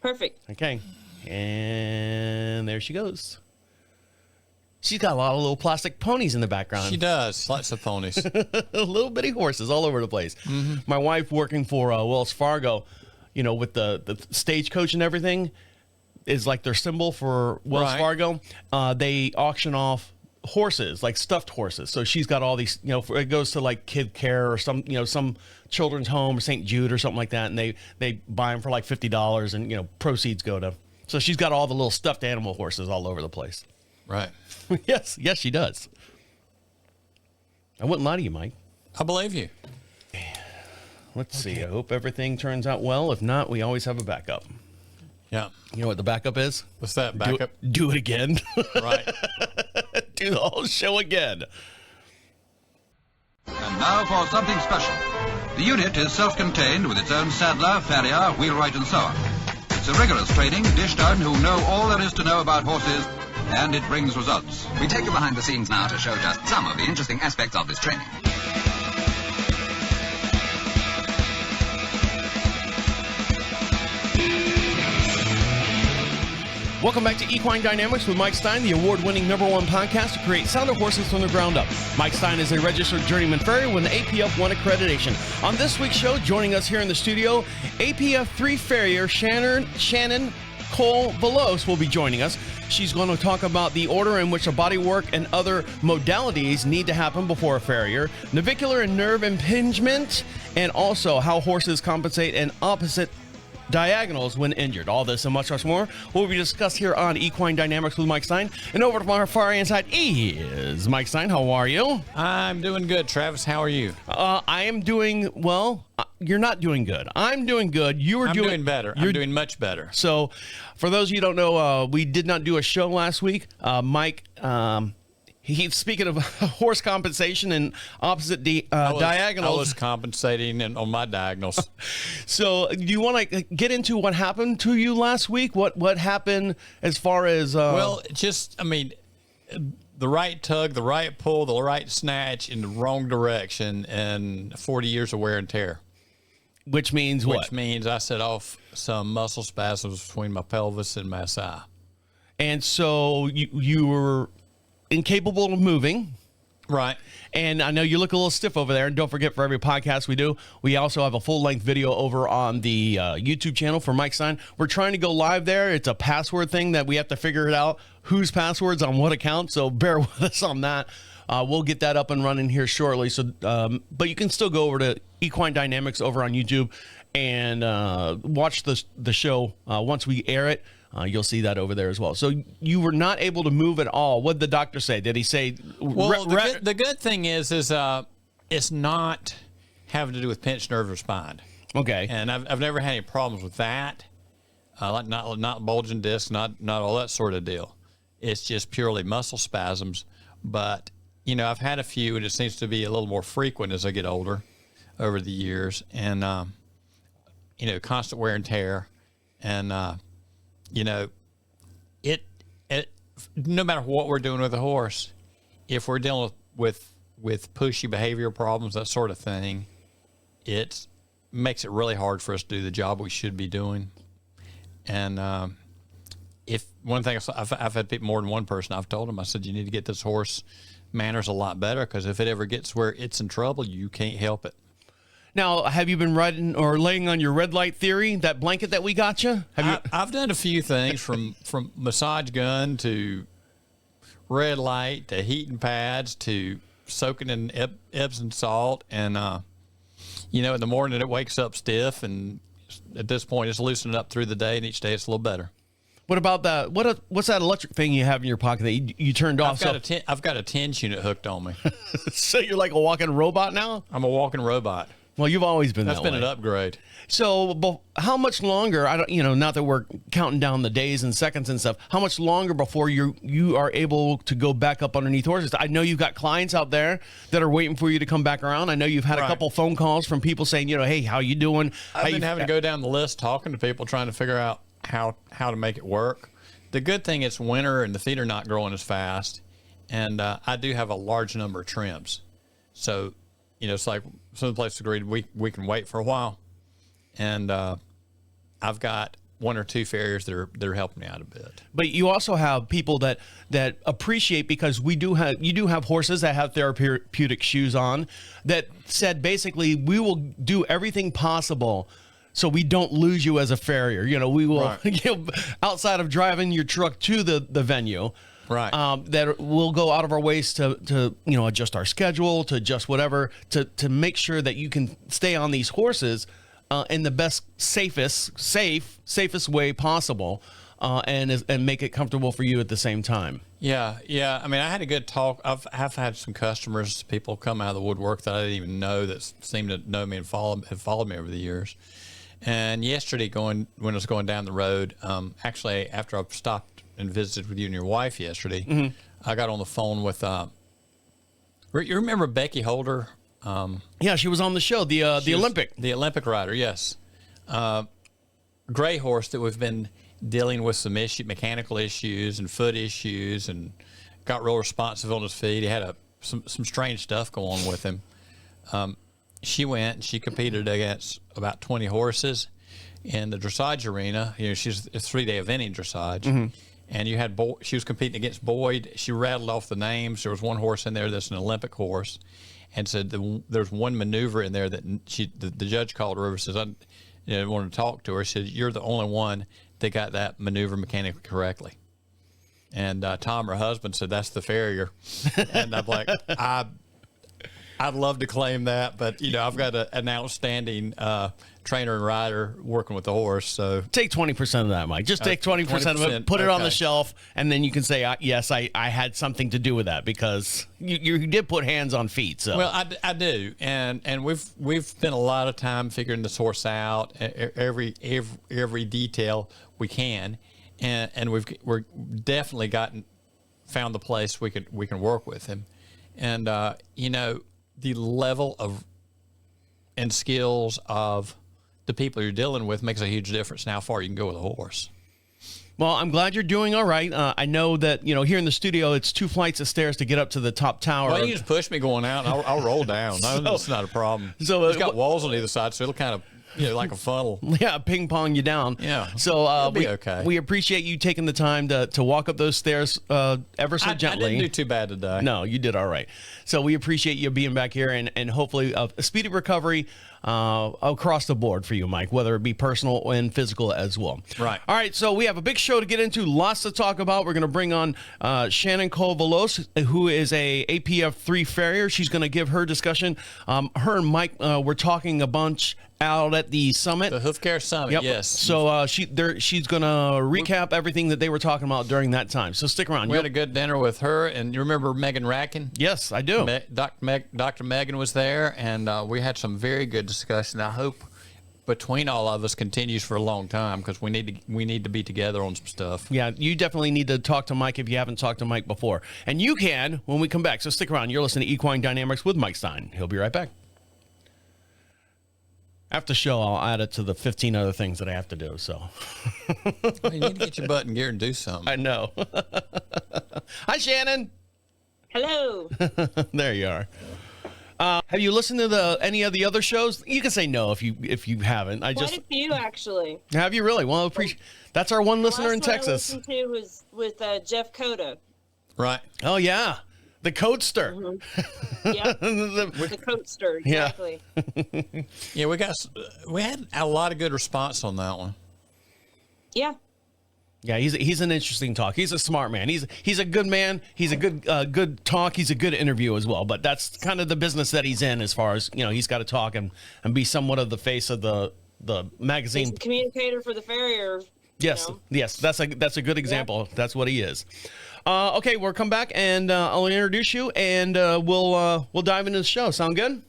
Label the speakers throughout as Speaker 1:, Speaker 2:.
Speaker 1: Perfect.
Speaker 2: Okay. And there she goes. She's got a lot of little plastic ponies in the background.
Speaker 3: She does. Lots of ponies.
Speaker 2: Little bitty horses all over the place. Mm-hmm. My wife working for Wells Fargo, with the stagecoach and everything, is like their symbol for Wells Fargo. They auction off horses, like stuffed horses. So she's got all these, it goes to like Kid Care or some children's home or St. Jude or something like that. And they buy them for like $50 and, proceeds go to. So she's got all the little stuffed animal horses all over the place.
Speaker 3: Right.
Speaker 2: Yes, she does. I wouldn't lie to you, Mike.
Speaker 3: I believe you.
Speaker 2: Let's see. I hope everything turns out well. If not, we always have a backup.
Speaker 3: Yeah.
Speaker 2: You know what the backup is?
Speaker 3: What's that, backup?
Speaker 2: Do it again.
Speaker 3: Right.
Speaker 2: Do the whole show again.
Speaker 4: And now for something special. The unit is self-contained with its own saddler, farrier, wheelwright and so on. It's a rigorous training dished out who know all there is to know about horses, and it brings results.
Speaker 5: We take you behind the scenes now to show just some of the interesting aspects of this training.
Speaker 2: Welcome back to Equine Dynamics with Mike Stine, the award-winning #1 podcast to create sounder horses from the ground up. Mike Stine is a registered journeyman farrier with an APF 1 accreditation. On this week's show, joining us here in the studio, APF 3 farrier Shannon-Cole Veloz will be joining us. She's going to talk about the order in which a bodywork and other modalities need to happen before a farrier, navicular and nerve impingement, and also how horses compensate and opposite diagonals when injured. All this and much more will be discussed here on Equine Dynamics with Mike Stine. And over to my far right side is Mike Stine. How are you?
Speaker 3: I'm doing good. Travis, how are you?
Speaker 2: I am doing well. You're not doing good. I'm doing good.
Speaker 3: I'm doing better. I'm doing much better.
Speaker 2: So, for those of you who don't know, we did not do a show last week. Mike, he's speaking of horse compensation and opposite diagonals.
Speaker 3: I was compensating on my diagonals.
Speaker 2: So, do you want to get into what happened to you last week? What happened as far as?
Speaker 3: The right tug, the right pull, the right snatch in the wrong direction, and 40 years of wear and tear.
Speaker 2: Which means what?
Speaker 3: Which means I set off some muscle spasms between my pelvis and my SI.
Speaker 2: And so you were incapable of moving.
Speaker 3: Right.
Speaker 2: And I know you look a little stiff over there. And don't forget, for every podcast we do, we also have a full-length video over on the YouTube channel for Mike Stine. We're trying to go live there. It's a password thing that we have to figure it out, whose passwords on what account. So bear with us on that. We'll get that up and running here shortly. So, but you can still go over to Equine Dynamics over on YouTube and watch the show once we air it. You'll see that over there as well. So you were not able to move at all. What did the doctor say? Did he say?
Speaker 3: Well, the good thing is it's not having to do with pinched nerve or spine.
Speaker 2: Okay.
Speaker 3: And I've never had any problems with that. Like not bulging discs, not all that sort of deal. It's just purely muscle spasms. But I've had a few, and it seems to be a little more frequent as I get older over the years, and constant wear and tear, and it no matter what we're doing with a horse, if we're dealing with pushy behavior problems, that sort of thing, it makes it really hard for us to do the job we should be doing. And if one thing I've had people, more than one person, I've told them, I said, you need to get this horse manners a lot better, because if it ever gets where it's in trouble, you can't help it.
Speaker 2: Now, have you been riding or laying on your red light theory, that blanket that we got you?
Speaker 3: I've done a few things from massage gun to red light to heating pads to soaking in Epsom salt. And, in the morning it wakes up stiff, and at this point it's loosening up through the day, and each day it's a little better.
Speaker 2: What about that? What's that electric thing you have in your pocket that you turned off?
Speaker 3: I've got a TENS unit hooked on me.
Speaker 2: So you're like a walking robot now?
Speaker 3: I'm a walking robot.
Speaker 2: Well, you've always been that way.
Speaker 3: That's been an upgrade.
Speaker 2: So how much longer, not that we're counting down the days and seconds and stuff, how much longer before you are able to go back up underneath horses? I know you've got clients out there that are waiting for you to come back around. I know you've had a couple phone calls from people saying, hey, how you doing?
Speaker 3: I've been having to go down the list talking to people, trying to figure out how to make it work. The good thing, it's winter and the feet are not growing as fast, and I do have a large number of trims. So, it's like some of the places agreed we can wait for a while. And I've got one or two farriers that are helping me out a bit.
Speaker 2: But you also have people that appreciate, because you do have horses that have therapeutic shoes on that said basically we will do everything possible so we don't lose you as a farrier. We will outside of driving your truck to the venue.
Speaker 3: Right.
Speaker 2: That we'll go out of our ways to adjust our schedule, to adjust whatever, to make sure that you can stay on these horses in the best, safest way possible, and make it comfortable for you at the same time.
Speaker 3: Yeah. I mean, I had a good talk. I've had some customers, people come out of the woodwork that I didn't even know that seemed to know me and have followed me over the years. And yesterday, when I was going down the road, actually after I stopped and visited with you and your wife yesterday, I got on the phone with. You remember Becky Holder?
Speaker 2: Yeah, she was on the show, the Olympic
Speaker 3: rider. Yes, gray horse that we've been dealing with some mechanical issues and foot issues, and got real responsive on his feet. He had some strange stuff going on with him. She went and she competed against about 20 horses in the dressage arena. She's a 3-day event in dressage. And you had she was competing against Boyd. She rattled off the names. There was one horse in there that's an Olympic horse, and said there's one maneuver in there that the judge called her over. Says I wanted to talk to her. She said, you're the only one that got that maneuver mechanically correctly. And Tom, her husband, said that's the Farrier. And I'm like, I'd love to claim that, but I've got an outstanding trainer and rider working with the horse. So
Speaker 2: take 20% of that, Mike. Just take 20% of it, put it on the shelf, and then you can say, yes, I had something to do with that, because you did put hands on feet. So
Speaker 3: well, I do, and we've spent a lot of time figuring this horse out, every detail we can, and we're definitely found the place we can work with him, and the level of and skills of the people you're dealing with makes a huge difference in how far you can go with a horse.
Speaker 2: Well, I'm glad you're doing all right. I know that, here in the studio, it's 2 flights of stairs to get up to the top tower.
Speaker 3: Well, you just push me going out, and I'll roll down. That's not a problem. So it's got walls on either side, so it'll kind of, like a funnel.
Speaker 2: Yeah, ping pong you down.
Speaker 3: Yeah.
Speaker 2: So
Speaker 3: it'll be okay.
Speaker 2: We appreciate you taking the time to walk up those stairs ever so gently.
Speaker 3: I didn't do too bad today.
Speaker 2: No, you did all right. So we appreciate you being back here, and hopefully a speedy recovery across the board for you, Mike, whether it be personal and physical as well.
Speaker 3: Right.
Speaker 2: All right, so we have a big show to get into, lots to talk about. We're going to bring on Shannon-Cole Veloz, who is a APF 3 farrier. She's going to give her discussion. Her and Mike were talking a bunch out at the summit.
Speaker 3: The Hoof Care Summit,
Speaker 2: yep.
Speaker 3: Yes.
Speaker 2: So she's going to recap everything that they were talking about during that time. So stick around.
Speaker 3: We had a good dinner with her, and you remember Megan Rackin?
Speaker 2: Yes, I do.
Speaker 3: Dr. Megan was there, and we had some very good discussion. I hope between all of us continues for a long time, because we need to be together on some stuff.
Speaker 2: Yeah, you definitely need to talk to Mike if you haven't talked to Mike before. And you can when we come back. So stick around. You're listening to Equine Dynamics with Mike Stine. He'll be right back. After the show, I'll add it to the 15 other things that I have to do. So
Speaker 3: well, you need to get your butt in gear and do something.
Speaker 2: I know. Hi, Shannon.
Speaker 1: Hello.
Speaker 2: There you are. Have you listened to any of the other shows? You can say no if you haven't.
Speaker 1: Quite a few, actually.
Speaker 2: Have you really? Well, that's our one listener in Texas.
Speaker 1: The last one I listened to was with Jeff Coda.
Speaker 3: Right.
Speaker 2: Oh yeah. The Coatster.
Speaker 1: Mm-hmm. Yeah, the Coatster, exactly.
Speaker 3: Yeah, we had a lot of good response on that one.
Speaker 1: Yeah.
Speaker 2: Yeah, he's an interesting talk. He's a smart man. He's a good man. He's a good talk. He's a good interview as well. But that's kind of the business that he's in, as far as he's got to talk and be somewhat of the face of the magazine.
Speaker 1: He's the communicator for the Farrier.
Speaker 2: Yes, yes, that's a good example. Yeah. That's what he is. Okay, we'll come back and I'll introduce you, and we'll dive into the show. Sound good?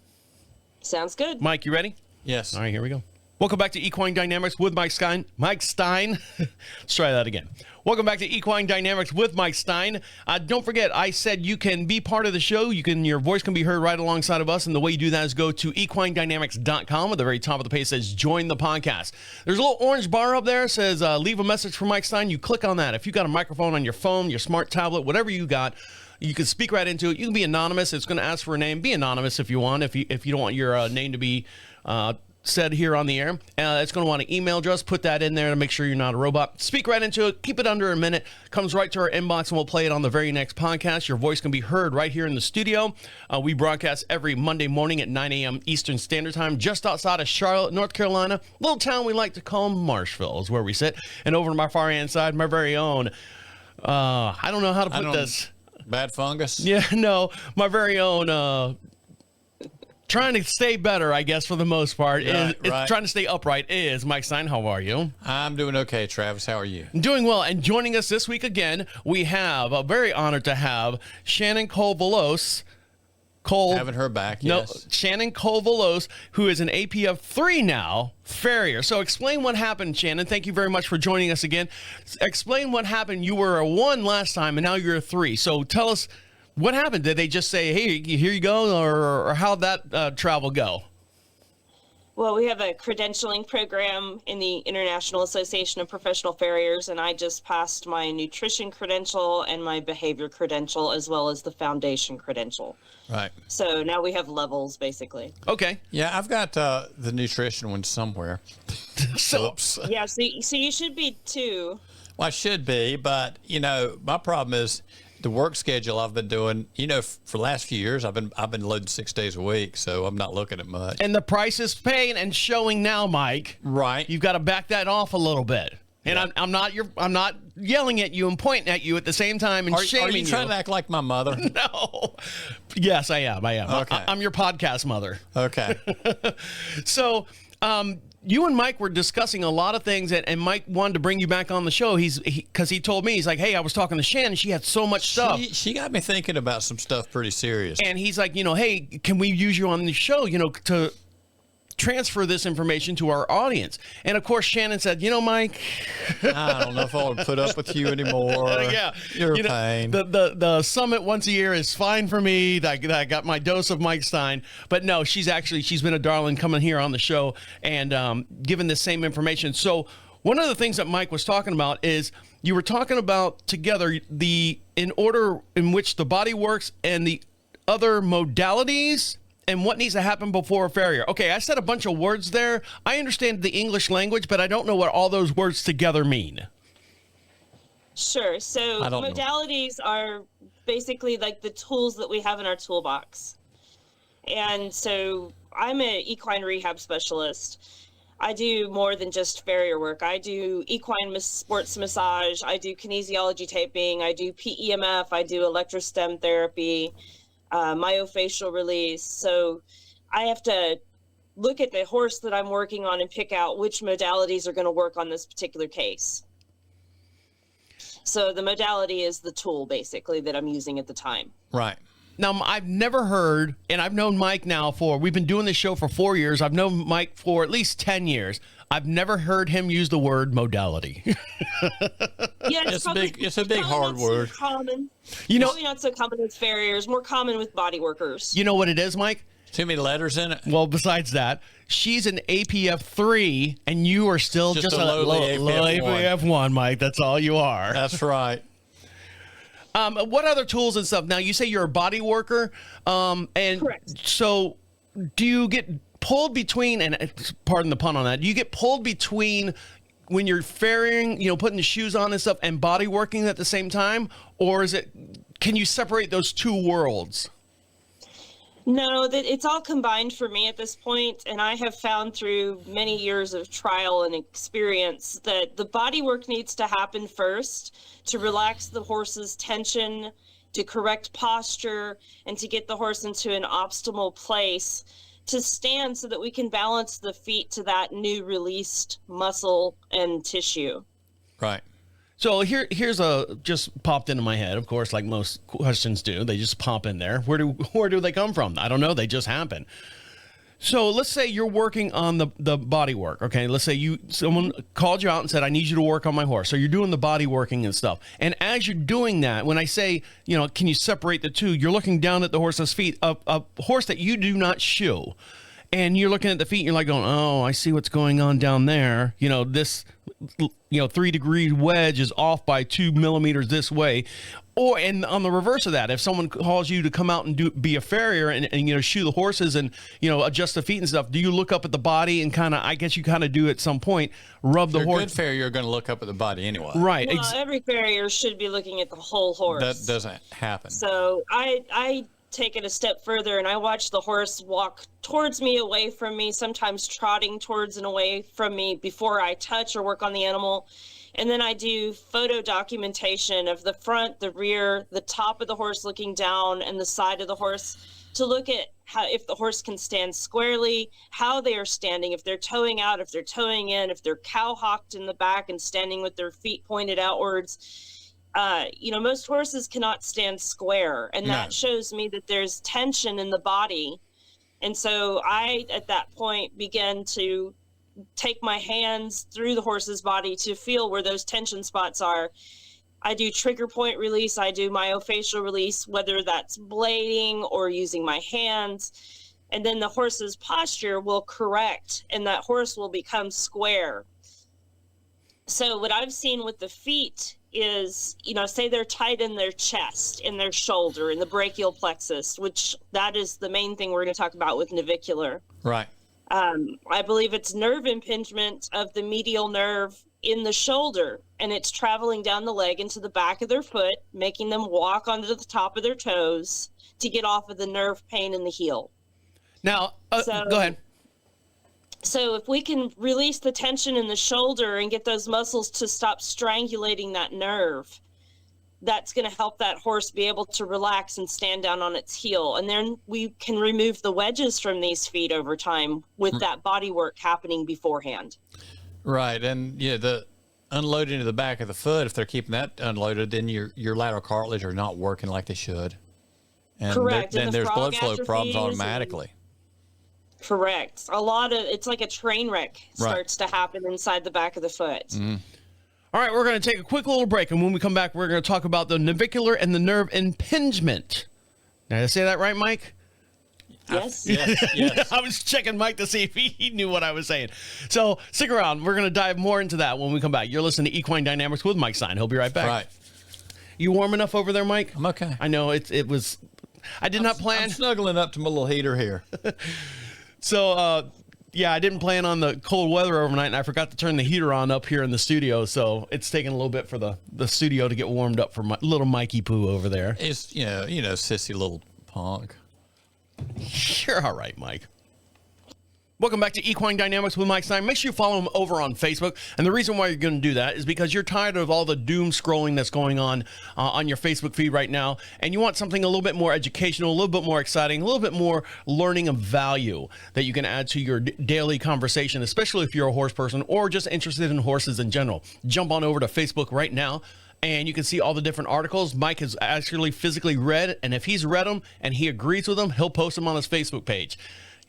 Speaker 1: Sounds good.
Speaker 2: Mike, you ready?
Speaker 3: Yes.
Speaker 2: All right, here we go. Welcome back to Equine Dynamics with Mike Stine. Let's try that again. Welcome back to Equine Dynamics with Mike Stine. Don't forget, I said you can be part of the show. Your voice can be heard right alongside of us, and the way you do that is go to equinedynamics.com. At the very top of the page says join the podcast. There's a little orange bar up there that says leave a message for Mike Stine. You click on that. If you got a microphone on your phone, your smart tablet, whatever you got, you can speak right into it. You can be anonymous. It's going to ask for a name. Be anonymous if you want. If you don't want your name to be said here on the air. It's going to want an email address. Put that in there to make sure you're not a robot. Speak right into it. Keep it under a minute. Comes right to our inbox, and we'll play it on the very next podcast. Your voice can be heard right here in the studio. We broadcast every Monday morning at 9 a.m. Eastern Standard Time, just outside of Charlotte, North Carolina. Little town we like to call Marshville is where we sit. And over to my far hand side, my very own, I don't know how to put this.
Speaker 3: Bad fungus?
Speaker 2: Yeah, no, my very own, trying to stay better, I guess, for the most part.
Speaker 3: Right.
Speaker 2: Trying to stay upright is Mike Stine. How are you?
Speaker 3: I'm doing okay, Travis. How are you?
Speaker 2: Doing well. And joining us this week again, we have very honored to have Shannon-Cole Veloz.
Speaker 3: Having her back, yes.
Speaker 2: Shannon-Cole Veloz, who is an APF 3 now, Farrier. So explain what happened, Shannon. Thank you very much for joining us again. Explain what happened. You were a 1 last time, and now you're a 3. So tell us, what happened? Did they just say, hey, here you go, or how'd that travel go?
Speaker 1: Well, we have a credentialing program in the International Association of Professional Farriers, and I just passed my nutrition credential and my behavior credential, as well as the foundation credential.
Speaker 3: Right.
Speaker 1: So now we have levels, basically.
Speaker 2: Okay.
Speaker 3: Yeah, I've got the nutrition one somewhere. Oops.
Speaker 1: Yeah, so you should be 2.
Speaker 3: Well, I should be, but, my problem is the work schedule I've been doing, for the last few years, I've been loading 6 days a week, so I'm not looking at much.
Speaker 2: And the price is paying and showing now, Mike.
Speaker 3: Right.
Speaker 2: You've got to back that off a little bit. And yeah. I'm not yelling at you and pointing at you at the same time and shaming you.
Speaker 3: Are you trying to act like my mother?
Speaker 2: No. Yes, I am.
Speaker 3: Okay.
Speaker 2: I'm your podcast mother.
Speaker 3: Okay.
Speaker 2: So, you and Mike were discussing a lot of things, and Mike wanted to bring you back on the show. Because he told me, he's like, hey, I was talking to Shannon. She had so much stuff.
Speaker 3: She got me thinking about some stuff pretty serious.
Speaker 2: And he's like, hey, can we use you on the show, to transfer this information to our audience? And of course, Shannon said, Mike,
Speaker 3: I don't know if I want to put up with you anymore.
Speaker 2: Yeah,
Speaker 3: you're a pain.
Speaker 2: The summit once a year is fine for me. I got my dose of Mike Stine. But no, she's been a darling coming here on the show and giving the same information. So one of the things that Mike was talking about is you were talking about together in order in which the body works and the other modalities and what needs to happen before a Farrier. Okay, I said a bunch of words there. I understand the English language, but I don't know what all those words together mean.
Speaker 1: Sure. So modalities are basically like the tools that we have in our toolbox. And so I'm an equine rehab specialist. I do more than just Farrier work. I do equine sports massage. I do kinesiology taping. I do PEMF. I do electrostim therapy. Myofascial release. So I have to look at the horse that I'm working on and pick out which modalities are going to work on this particular case. So the modality is the tool basically that I'm using at the time.
Speaker 3: Right.
Speaker 2: Now, I've never heard, and I've known Mike now we've been doing this show for 4 years. I've known Mike for at least 10 years. I've never heard him use the word modality.
Speaker 1: Yeah,
Speaker 3: it's a big hard word.
Speaker 1: Common. Probably not so common with farriers, more common with body workers.
Speaker 2: You know what it is, Mike?
Speaker 3: Too many letters in it.
Speaker 2: Well, besides that, she's an APF 3, and you are still just a low APF 1, Mike. That's all you are.
Speaker 3: That's right.
Speaker 2: What other tools and stuff? Now, you say you're a body worker, and
Speaker 1: correct.
Speaker 2: So do you get pulled between, and pardon the pun on that, do you get pulled between when you're farrieing, putting the shoes on and stuff, and body working at the same time? Or can you separate those two worlds?
Speaker 1: No, that it's all combined for me at this point, and I have found through many years of trial and experience that the body work needs to happen first to relax the horse's tension, to correct posture, and to get the horse into an optimal place to stand so that we can balance the feet to that new released muscle and tissue.
Speaker 3: Right.
Speaker 2: So here's just popped into my head, of course, like most questions do. They just pop in there. Where do they come from? I don't know. They just happen. So let's say you're working on the body work, okay? Let's say someone called you out and said, I need you to work on my horse. So you're doing the body working and stuff. And as you're doing that, when I say, can you separate the two, you're looking down at the horse's feet, a horse that you do not shoe. And you're looking at the feet and you're like going, oh, I see what's going on down there. This 3-degree wedge is off by 2 millimeters this way. Or, and on the reverse of that, if someone calls you to come out and be a farrier and shoe the horses and, adjust the feet and stuff, do you look up at the body and I guess you do at some point, rub the horse?
Speaker 3: A good farrier, you're going to look up at the body anyway.
Speaker 2: Right.
Speaker 1: Well, every farrier should be looking at the whole horse.
Speaker 3: That doesn't happen.
Speaker 1: So I take it a step further and I watch the horse walk towards me, away from me, sometimes trotting towards and away from me before I touch or work on the animal. And then I do photo documentation of the front, the rear, the top of the horse looking down, and the side of the horse to look at if the horse can stand squarely, how they are standing, if they're toeing out, if they're toeing in, if they're cow-hocked in the back and standing with their feet pointed outwards. Most horses cannot stand square, and that shows me that there's tension in the body. And so I, at that point, begin to take my hands through the horse's body to feel where those tension spots are. I do trigger point release. I do myofascial release, whether that's blading or using my hands. And then the horse's posture will correct and that horse will become square. So what I've seen with the feet is, say they're tight in their chest, in their shoulder, in the brachial plexus, which that is the main thing we're going to talk about with navicular.
Speaker 3: Right.
Speaker 1: I believe it's nerve impingement of the medial nerve in the shoulder, and it's traveling down the leg into the back of their foot, making them walk onto the top of their toes to get off of the nerve pain in the heel.
Speaker 2: Now, go ahead.
Speaker 1: So if we can release the tension in the shoulder and get those muscles to stop strangulating that nerve, that's going to help that horse be able to relax and stand down on its heel. And then we can remove the wedges from these feet over time with that body work happening beforehand.
Speaker 3: Right. And the unloading of the back of the foot, if they're keeping that unloaded, then your lateral cartilage are not working like they should. And
Speaker 1: correct.
Speaker 3: Then there's blood flow problems automatically.
Speaker 1: Correct. It's like a train wreck starts to happen inside the back of the foot.
Speaker 3: Mm-hmm.
Speaker 2: All right, we're going to take a quick little break, and when we come back, we're going to talk about the navicular and the nerve impingement. Did I say that right, Mike?
Speaker 1: Yes.
Speaker 3: Yes.
Speaker 2: I was checking Mike to see if he knew what I was saying. So stick around. We're going to dive more into that when we come back. You're listening to Equine Dynamics with Mike Stine. He'll be right back.
Speaker 3: Right.
Speaker 2: You warm enough over there, Mike?
Speaker 3: I'm okay.
Speaker 2: I know it was. I did not plan.
Speaker 3: I'm snuggling up to my little heater here.
Speaker 2: So, I didn't plan on the cold weather overnight, and I forgot to turn the heater on up here in the studio, so it's taking a little bit for the studio to get warmed up for my little Mikey Poo over there.
Speaker 3: It's, sissy little punk.
Speaker 2: You're all right, Mike. Welcome back to Equine Dynamics with Mike Stine. Make sure you follow him over on Facebook. And the reason why you're going to do that is because you're tired of all the doom scrolling that's going on your Facebook feed right now. And you want something a little bit more educational, a little bit more exciting, a little bit more learning of value that you can add to your daily conversation, especially if you're a horse person or just interested in horses in general. Jump on over to Facebook right now. And you can see all the different articles Mike has actually physically read. And if he's read them and he agrees with them, he'll post them on his Facebook page.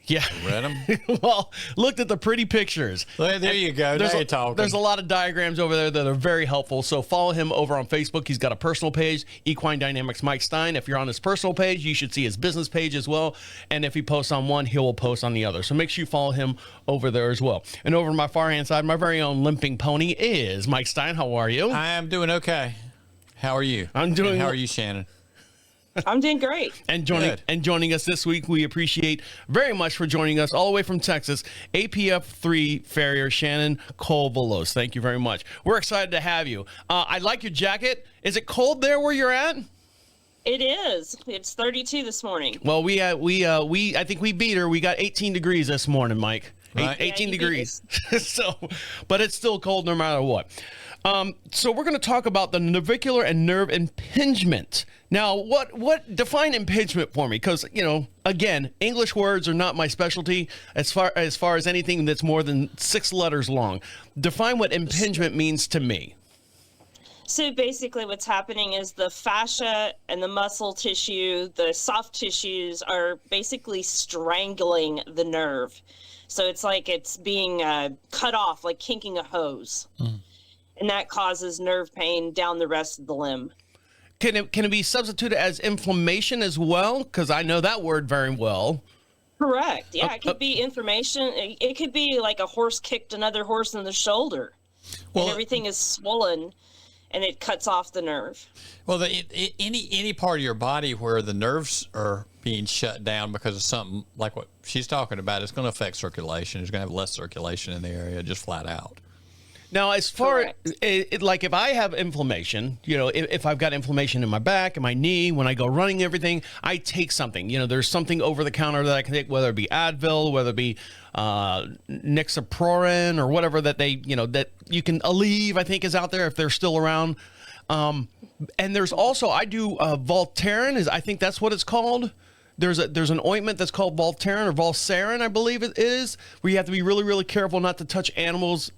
Speaker 2: Yeah.
Speaker 3: Read them?
Speaker 2: Well, looked at the pretty pictures.
Speaker 3: Well, there you go. Now you're talking.
Speaker 2: There's a lot of diagrams over there that are very helpful. So follow him over on Facebook. He's got a personal page, Equine Dynamics Mike Stine. If you're on his personal page, you should see his business page as well. And if he posts on one, he will post on the other. So make sure you follow him over there as well. And over on my far hand side, my very own limping pony is Mike Stine. How are you?
Speaker 3: I am doing okay. How are you?
Speaker 2: I'm doing.
Speaker 3: And how are you, Shannon?
Speaker 1: I'm doing great.
Speaker 2: And joining us this week, we appreciate very much for joining us all the way from Texas, APF3 Farrier Shannon-Cole Veloz. Thank you very much. We're excited to have you. I like your jacket. Is it cold there where you're at?
Speaker 1: It is. It's 32 this morning.
Speaker 2: Well, I think we beat her. We got 18 degrees this morning, Mike.
Speaker 3: Right.
Speaker 2: 18 degrees. But it's still cold no matter what. So we're going to talk about the navicular and nerve impingement. Now, what define impingement for me? Because, again, English words are not my specialty as far as anything that's more than 6 letters long. Define what impingement means to me.
Speaker 1: So basically what's happening is the fascia and the muscle tissue, the soft tissues are basically strangling the nerve. So it's like it's being cut off, like kinking a hose. Mm. And that causes nerve pain down the rest of the limb.
Speaker 2: Can it be substituted as inflammation as well? Because I know that word very well.
Speaker 1: Correct. Yeah, it could be inflammation. It could be like a horse kicked another horse in the shoulder. And everything is swollen. and it cuts off the nerve.
Speaker 3: Well, any part of your body where the nerves are being shut down because of something like what she's talking about, it's going to affect circulation. It's going to have less circulation in the area, just flat out.
Speaker 2: Now, as far like if I have inflammation, if I've got inflammation in my back and my knee, when I go running, everything, I take something. There's something over the counter that I can take, whether it be Advil, whether it be Nixaprorin or whatever that that you can Aleve, I think is out there if they're still around. And there's also, I do Voltaren, I think that's what it's called. There's an ointment that's called Voltaren or Voltaren, I believe it is, where you have to be really, really careful not to touch animals.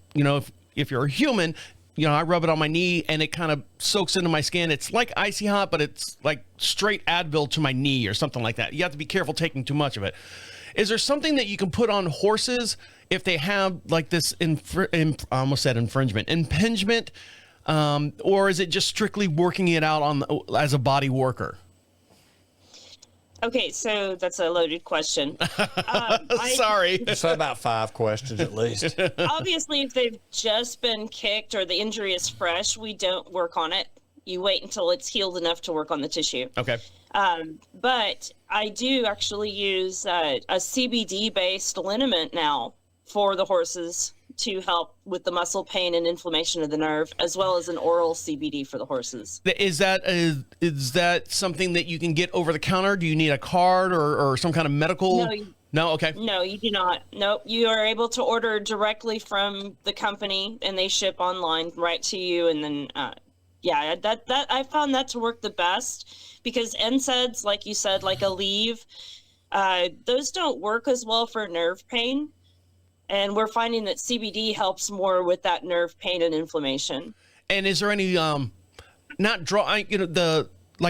Speaker 2: If you're a human, I rub it on my knee and it kind of soaks into my skin. It's like icy hot, but it's like straight Advil to my knee or something like that. You have to be careful taking too much of it. Is there something that you can put on horses if they have like this, I almost said infringement, impingement, or is it just strictly working it out as a body worker?
Speaker 1: Okay, so that's a loaded question.
Speaker 2: Sorry.
Speaker 3: It's about 5 questions at least.
Speaker 1: Obviously, if they've just been kicked or the injury is fresh, we don't work on it. You wait until it's healed enough to work on the tissue.
Speaker 2: Okay.
Speaker 1: But I do actually use a CBD-based liniment now for the horses to help with the muscle pain and inflammation of the nerve, as well as an oral CBD for the horses.
Speaker 2: Is that something that you can get over the counter? Do you need a card or some kind of medical? No? Okay.
Speaker 1: No, you do not. Nope. You are able to order directly from the company, and they ship online right to you. And then, that I found that to work the best, because NSAIDs, like you said, like Aleve, those don't work as well for nerve pain. And we're finding that CBD helps more with that nerve pain and inflammation.
Speaker 2: And is there any, like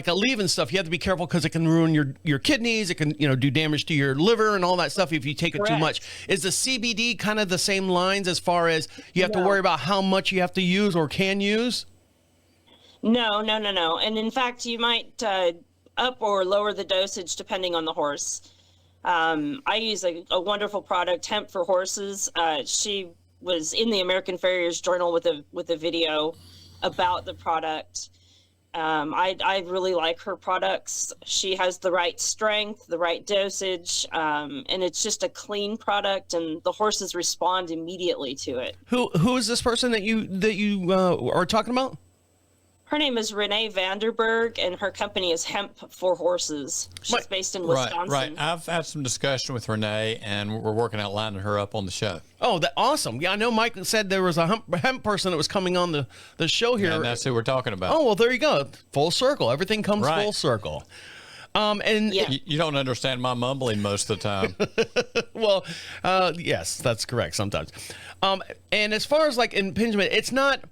Speaker 2: Aleve and stuff, you have to be careful because it can ruin your kidneys. It can, do damage to your liver and all that stuff if you take it too much. Is the CBD kind of the same lines as far as you have to worry about how much you have to use or can use?
Speaker 1: No. And in fact, you might up or lower the dosage depending on the horse. I use a wonderful product, Hemp for Horses. She was in the American Farrier's Journal with a video about the product. I really like her products. She has the right strength, the right dosage, and it's just a clean product, and the horses respond immediately to it.
Speaker 2: Who is this person that you are talking about?
Speaker 1: Her name is Renee Vanderberg, and her company is Hemp for Horses. She's based in Wisconsin.
Speaker 3: Right. I've had some discussion with Renee, and we're working out lining her up on the show.
Speaker 2: Oh, that's awesome. Yeah, I know Mike said there was a hemp person that was coming on the show here.
Speaker 3: Yeah, and that's who we're talking about.
Speaker 2: Oh, well, there you go. Full circle. Everything comes full circle. And
Speaker 3: you don't understand my mumbling most of the time.
Speaker 2: Well, yes, that's correct sometimes. And as far as like impingement, it's not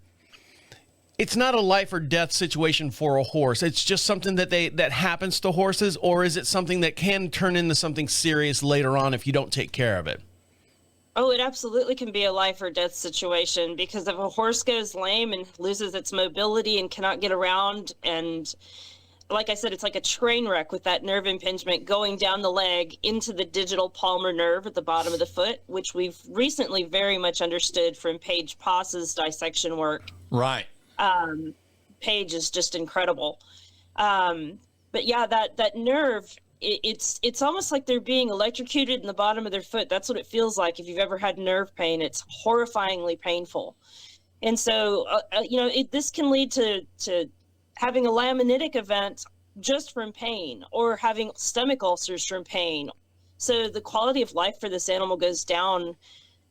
Speaker 2: a life or death situation for a horse. It's just something that happens to horses, or is it something that can turn into something serious later on if you don't take care of it?
Speaker 1: Oh, it absolutely can be a life or death situation, because if a horse goes lame and loses its mobility and cannot get around, and like I said, it's like a train wreck with that nerve impingement going down the leg into the digital palmar nerve at the bottom of the foot, which we've recently very much understood from Paige Poss's dissection work.
Speaker 3: Right.
Speaker 1: Paige is just incredible. But yeah, that nerve, it's almost like they're being electrocuted in the bottom of their foot. That's what it feels like. If you've ever had nerve pain, it's horrifyingly painful. And so, this can lead to having a laminitic event just from pain, or having stomach ulcers from pain. So the quality of life for this animal goes down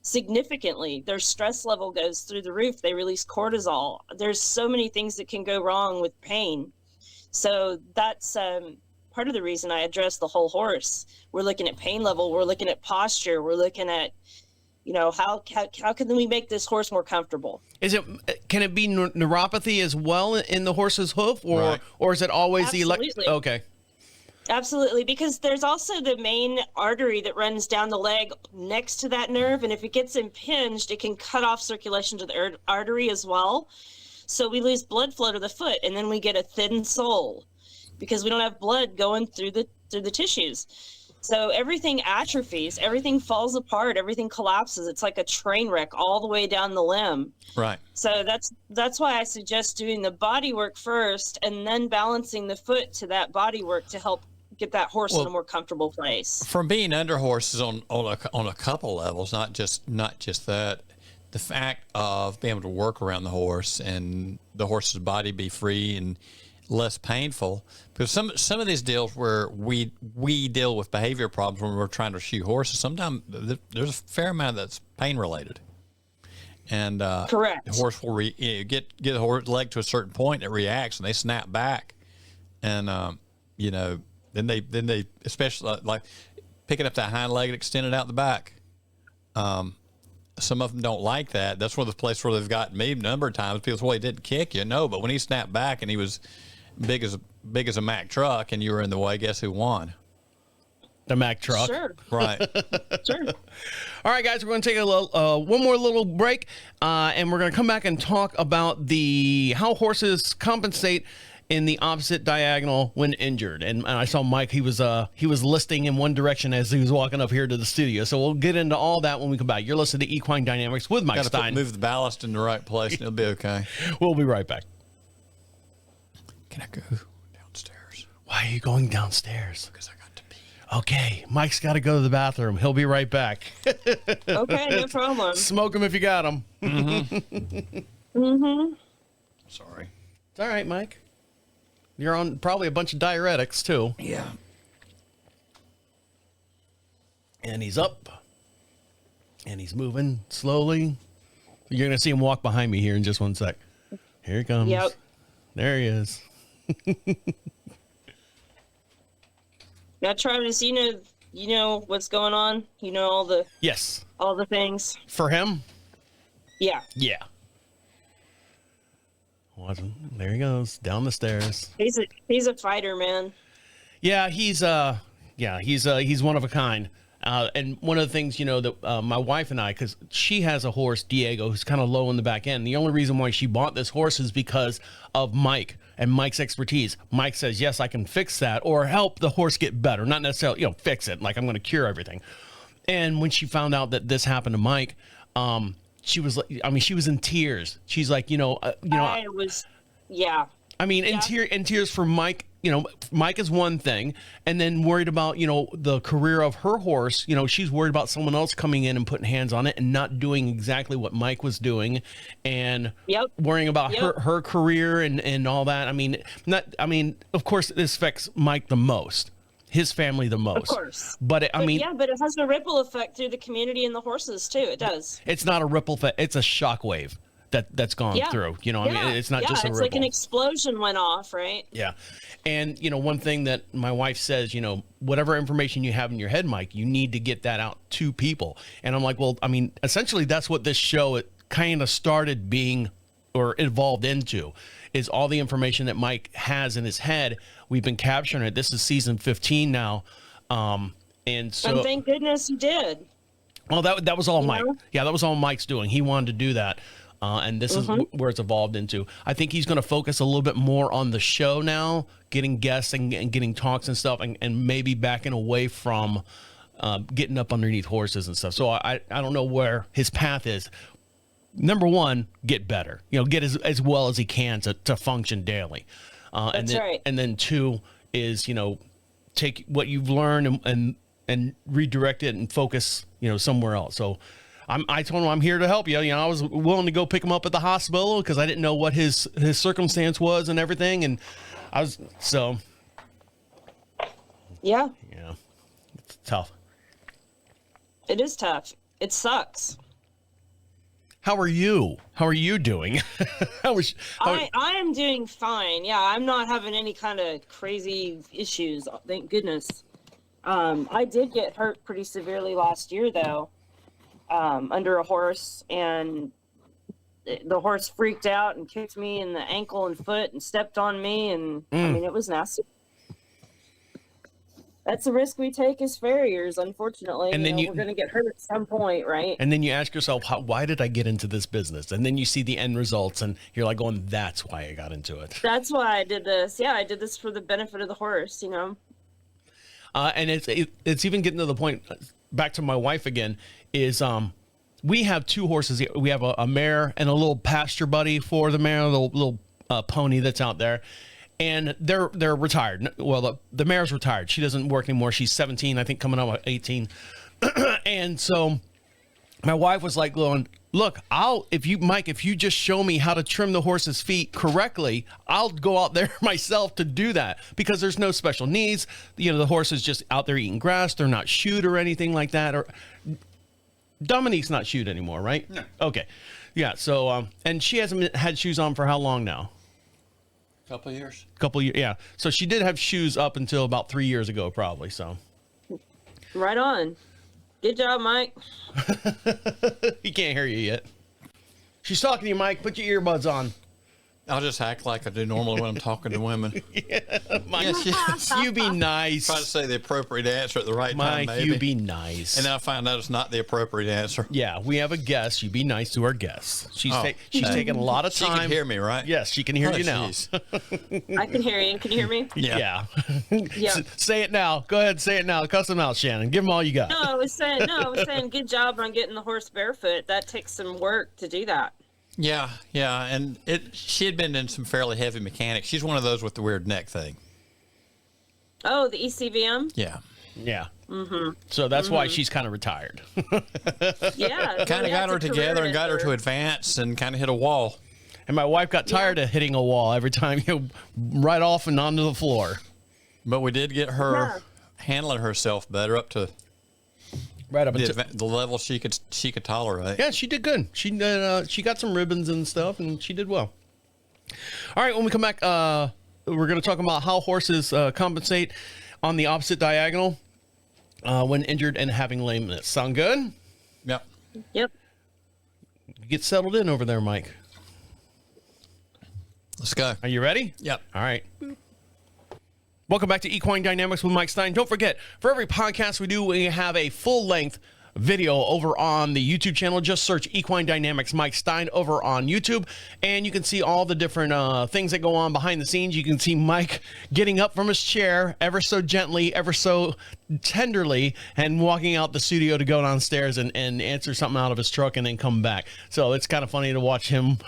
Speaker 1: significantly. Their stress level goes through the roof. They release cortisol. There's so many things that can go wrong with pain. So that's part of the reason I address the whole horse. We're looking at pain level. We're looking at posture. We're looking at, how can we make this horse more comfortable?
Speaker 2: Can it be neuropathy as well in the horse's hoof, or is it always
Speaker 1: Absolutely.
Speaker 2: Okay.
Speaker 1: Absolutely, because there's also the main artery that runs down the leg next to that nerve, and if it gets impinged, it can cut off circulation to the artery as well. So we lose blood flow to the foot, and then we get a thin sole because we don't have blood going through the tissues. So everything atrophies, everything falls apart, everything collapses. It's like a train wreck all the way down the limb.
Speaker 3: Right.
Speaker 1: So that's why I suggest doing the body work first and then balancing the foot to that body work to help get that horse in a more comfortable place.
Speaker 3: From being under horses on a couple levels, not just that, the fact of being able to work around the horse and the horse's body be free and less painful, because some of these deals where we deal with behavior problems when we're trying to shoe horses, sometimes there's a fair amount that's pain related, and
Speaker 1: correct.
Speaker 3: The horse will get the horse leg to a certain point, it reacts and they snap back, and then they especially like picking up that hind leg and extending it out the back. Some of them don't like that. That's one of the places where they've gotten me a number of times. People say, well, he didn't kick you. No, but when he snapped back and he was big as a Mack truck and you were in the way, guess who won?
Speaker 2: The Mack truck.
Speaker 1: Sure.
Speaker 3: Right.
Speaker 1: Sure.
Speaker 2: All right, guys, we're going to take one more little break, and we're going to come back and talk about how horses compensate in the opposite diagonal when injured. And I saw Mike, he was listing in one direction as he was walking up here to the studio. So we'll get into all that when we come back. You're listening to Equine Dynamics with Mike Stine.
Speaker 3: Move the ballast in the right place and it'll be okay.
Speaker 2: We'll be right back.
Speaker 3: Can I go downstairs?
Speaker 2: Why are you going downstairs?
Speaker 3: Because I got to pee.
Speaker 2: Okay, Mike's got to go to the bathroom. He'll be right back.
Speaker 1: Okay, no problem.
Speaker 2: Smoke him if you got him.
Speaker 3: Sorry.
Speaker 2: It's all right, Mike. You're on probably a bunch of diuretics, too.
Speaker 3: Yeah.
Speaker 2: And he's up. And he's moving slowly. You're going to see him walk behind me here in just one sec. Here he comes.
Speaker 1: Yep.
Speaker 2: There he is.
Speaker 1: Now, Travis, you know what's going on? You know all the things.
Speaker 2: For him?
Speaker 1: Yeah.
Speaker 2: Yeah. There he goes down the stairs.
Speaker 1: He's a fighter, man.
Speaker 2: Yeah, he's one of a kind. And one of the things, that my wife and I, because she has a horse, Diego, who's kind of low in the back end. The only reason why she bought this horse is because of Mike and Mike's expertise. Mike says, yes, I can fix that or help the horse get better. Not necessarily, fix it. Like I'm going to cure everything. And when she found out that this happened to Mike, she was like, she was in tears. She's like, I was,
Speaker 1: yeah.
Speaker 2: In tears for Mike. Mike is one thing, and then worried about, the career of her horse. She's worried about someone else coming in and putting hands on it and not doing exactly what Mike was doing, and worrying about her career and all that. Of course, this affects Mike the most, his family the most.
Speaker 1: Of course.
Speaker 2: But it
Speaker 1: has a ripple effect through the community and the horses too. It does.
Speaker 2: It's not a ripple effect. It's a shockwave that's gone through. It's not just a ripple.
Speaker 1: It's like an explosion went off, right?
Speaker 2: Yeah. And, one thing that my wife says, whatever information you have in your head, Mike, you need to get that out to people. And I'm like, well, essentially that's what this show kind of started being or evolved into, is all the information that Mike has in his head. We've been capturing it. This is season 15 now. And
Speaker 1: thank goodness you did.
Speaker 2: Well, that was all Mike. Yeah, that was all Mike's doing. He wanted to do that. And this is where it's evolved into. I think he's going to focus a little bit more on the show now, getting guests and getting talks and stuff, and maybe backing away from getting up underneath horses and stuff. So I don't know where his path is. Number one, get better. Get as well as he can to function daily.
Speaker 1: That's right.
Speaker 2: And then two is, take what you've learned and redirect it and focus, somewhere else. So I told him I'm here to help you. I was willing to go pick him up at the hospital because I didn't know what his circumstance was and everything. And I was
Speaker 1: Yeah.
Speaker 2: Yeah. It's tough.
Speaker 1: It is tough. It sucks.
Speaker 2: How are you? How are you doing?
Speaker 1: I am doing fine. Yeah, I'm not having any kind of crazy issues. Thank goodness. I did get hurt pretty severely last year, though, under a horse, and the horse freaked out and kicked me in the ankle and foot and stepped on me, and it was nasty. That's the risk we take as farriers, unfortunately. And then we're going to get hurt at some point, right?
Speaker 2: And then you ask yourself, why did I get into this business? And then you see the end results, and you're like going, that's why I got into it.
Speaker 1: That's why I did this. Yeah, I did this for the benefit of the horse,
Speaker 2: And it's even getting to the point, back to my wife again, is we have 2 horses. We have a mare and a little pasture buddy for the mare, a little pony that's out there. And they're retired. Well, the mare's retired. She doesn't work anymore. She's 17, I think, coming up at 18. And so my wife was like going, look, if you just show me how to trim the horse's feet correctly, I'll go out there myself to do that, because there's no special needs. You know, the horse is just out there eating grass. They're not shoed or anything like that. Or Dominique's not shoed anymore, right?
Speaker 3: No.
Speaker 2: Okay. Yeah. So, and she hasn't had shoes on for how long now?
Speaker 3: Couple of years.
Speaker 2: Yeah. So she did have shoes up until about 3 years ago, probably. So.
Speaker 1: Right on. Good job, Mike.
Speaker 2: He can't hear you yet. She's talking to you, Mike. Put your earbuds on.
Speaker 3: I'll just act like I do normally when I'm talking to women.
Speaker 2: Yeah, Mike,
Speaker 3: Yes.
Speaker 2: you be nice.
Speaker 3: Try to say the appropriate answer at the right time,
Speaker 2: Mike,
Speaker 3: maybe.
Speaker 2: you be nice.
Speaker 3: And then I find out it's not the appropriate answer.
Speaker 2: Yeah, we have a guest. You be nice to our guests. She's taking a lot of time.
Speaker 3: She can hear me, right?
Speaker 2: Yes, she can hear you now.
Speaker 1: I can hear you. Can you hear me?
Speaker 2: Yeah.
Speaker 1: Yeah.
Speaker 2: Say it now. Go ahead, say it now. Cuss them out, Shannon. Give them all you got.
Speaker 1: No, I was saying good job on getting the horse barefoot. That takes some work to do that.
Speaker 3: Yeah, and she had been in some fairly heavy mechanics. She's one of those with the weird neck thing.
Speaker 1: Oh, the ECVM?
Speaker 3: Yeah.
Speaker 2: Yeah. Mm-hmm. So that's why she's kind of retired.
Speaker 1: Yeah.
Speaker 3: Kind of got her together and got her to advance and kind of hit a wall.
Speaker 2: And my wife got tired of hitting a wall every time, right off and onto the floor.
Speaker 3: But we did get her handling herself better up to
Speaker 2: Right up
Speaker 3: the level she could tolerate.
Speaker 2: Yeah, she did good. She got some ribbons and stuff, and she did well. All right, when we come back, we're going to talk about how horses compensate on the opposite diagonal when injured and having lameness. Sound good?
Speaker 3: Yep.
Speaker 1: Yep.
Speaker 2: Get settled in over there, Mike.
Speaker 3: Let's go.
Speaker 2: Are you ready?
Speaker 3: Yep.
Speaker 2: All right. Welcome back to Equine Dynamics with Mike Stine. Don't forget, for every podcast we do, we have a full-length video over on the YouTube channel. Just search Equine Dynamics Mike Stine over on YouTube, and you can see all the different things that go on behind the scenes. You can see Mike getting up from his chair ever so gently, ever so tenderly, and walking out the studio to go downstairs and answer something out of his truck and then come back. So it's kind of funny to watch him.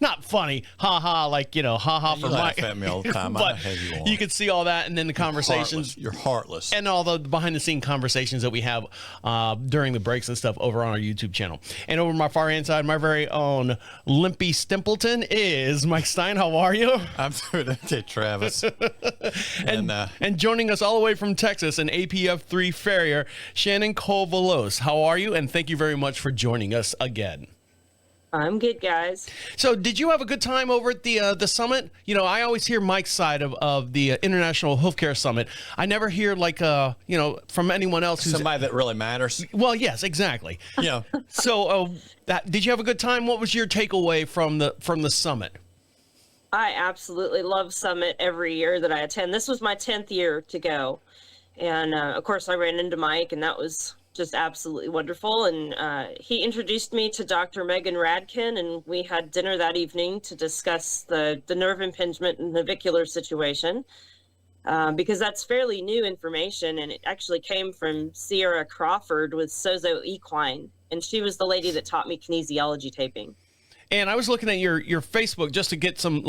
Speaker 2: Not funny, ha-ha, like, ha-ha for Mike.
Speaker 3: You laugh at me all the time.
Speaker 2: But
Speaker 3: I know how
Speaker 2: you can see all that, and then the conversations.
Speaker 3: You're heartless.
Speaker 2: And all the behind-the-scene conversations that we have during the breaks and stuff over on our YouTube channel. And over my far hand side, my very own Limpy Stimpleton is Mike Stine. How are you?
Speaker 3: I'm doing okay, Travis.
Speaker 2: and joining us all the way from Texas, an APF3 Farrier, Shannon-Cole Veloz. How are you? And thank you very much for joining us again.
Speaker 1: I'm good, guys.
Speaker 2: So did you have a good time over at the summit? I always hear Mike's side of the International Hoof Care Summit. I never hear from anyone else who's
Speaker 3: somebody that really matters.
Speaker 2: Well, yes, exactly.
Speaker 3: Yeah.
Speaker 2: So did you have a good time? What was your takeaway from the summit?
Speaker 1: I absolutely love Summit every year that I attend. This was my 10th year to go. And of course I ran into Mike, and that was just absolutely wonderful. And he introduced me to Dr. Megan Radkin, and we had dinner that evening to discuss the nerve impingement and navicular situation, because that's fairly new information. And it actually came from Sierra Crawford with Sozo Equine. And she was the lady that taught me kinesiology taping.
Speaker 2: And I was looking at your Facebook just to get some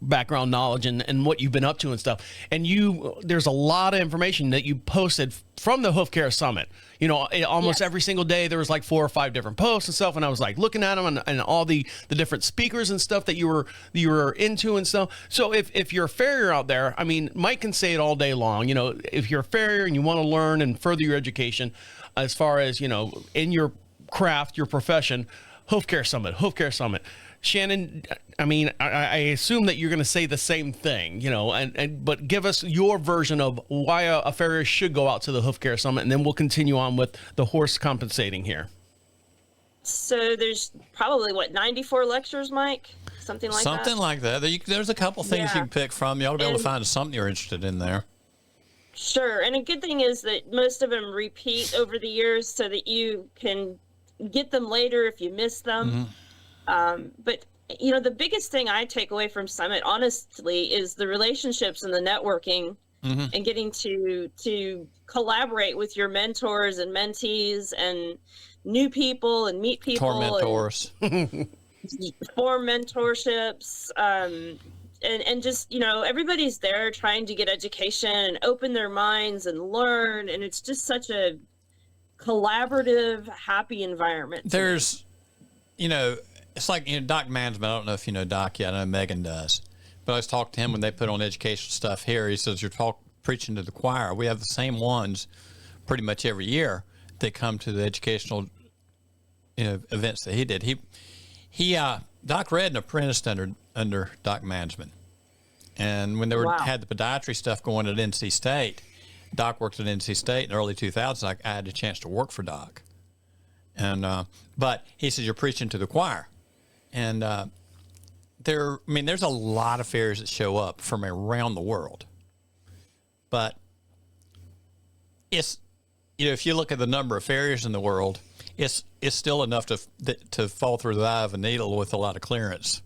Speaker 2: background knowledge and what you've been up to and stuff. And there's a lot of information that you posted from the Hoof Care Summit. Almost every single day there was 4 or 5 different posts and stuff. And I was looking at them and all the different speakers and stuff that you were into and stuff. So if you're a farrier out there, I mean, Mike can say it all day long. If you're a farrier and you want to learn and further your education, as far as in your craft, your profession. Hoof Care Summit. Shannon, I mean, I assume that you're going to say the same thing, but give us your version of why a farrier should go out to the Hoof Care Summit, and then we'll continue on with the horse compensating here.
Speaker 1: So there's probably, 94 lectures, Mike? Something like that?
Speaker 3: Something like that. There's a couple things you can pick from. You ought to be able to find something you're interested in there.
Speaker 1: Sure. And a good thing is that most of them repeat over the years so that you can get them later if you miss them. Mm-hmm. But the biggest thing I take away from Summit, honestly, is the relationships and the networking and getting to collaborate with your mentors and mentees and new people and meet people.
Speaker 3: Tormentors.
Speaker 1: Form mentorships. And just, you know, everybody's there trying to get education and open their minds and learn. And it's just such a collaborative, happy environment.
Speaker 3: There's, you know, it's like, you know, Doc Mansman. I don't know if you know Doc yet. I know Megan does. But I was talking to him when they put on educational stuff here. He says, you're preaching to the choir. We have the same ones pretty much every year that come to the educational, you know, events that he did. Doc Redden apprenticed under Doc Mansman. And when they had the podiatry stuff going at NC State, Doc worked at NC State in the early 2000s. I had a chance to work for Doc. And but he says, you're preaching to the choir. And there's a lot of fairs that show up from around the world. But it's, you know, if you look at the number of farriers in the world, it's still enough to fall through the eye of a needle with a lot of clearance.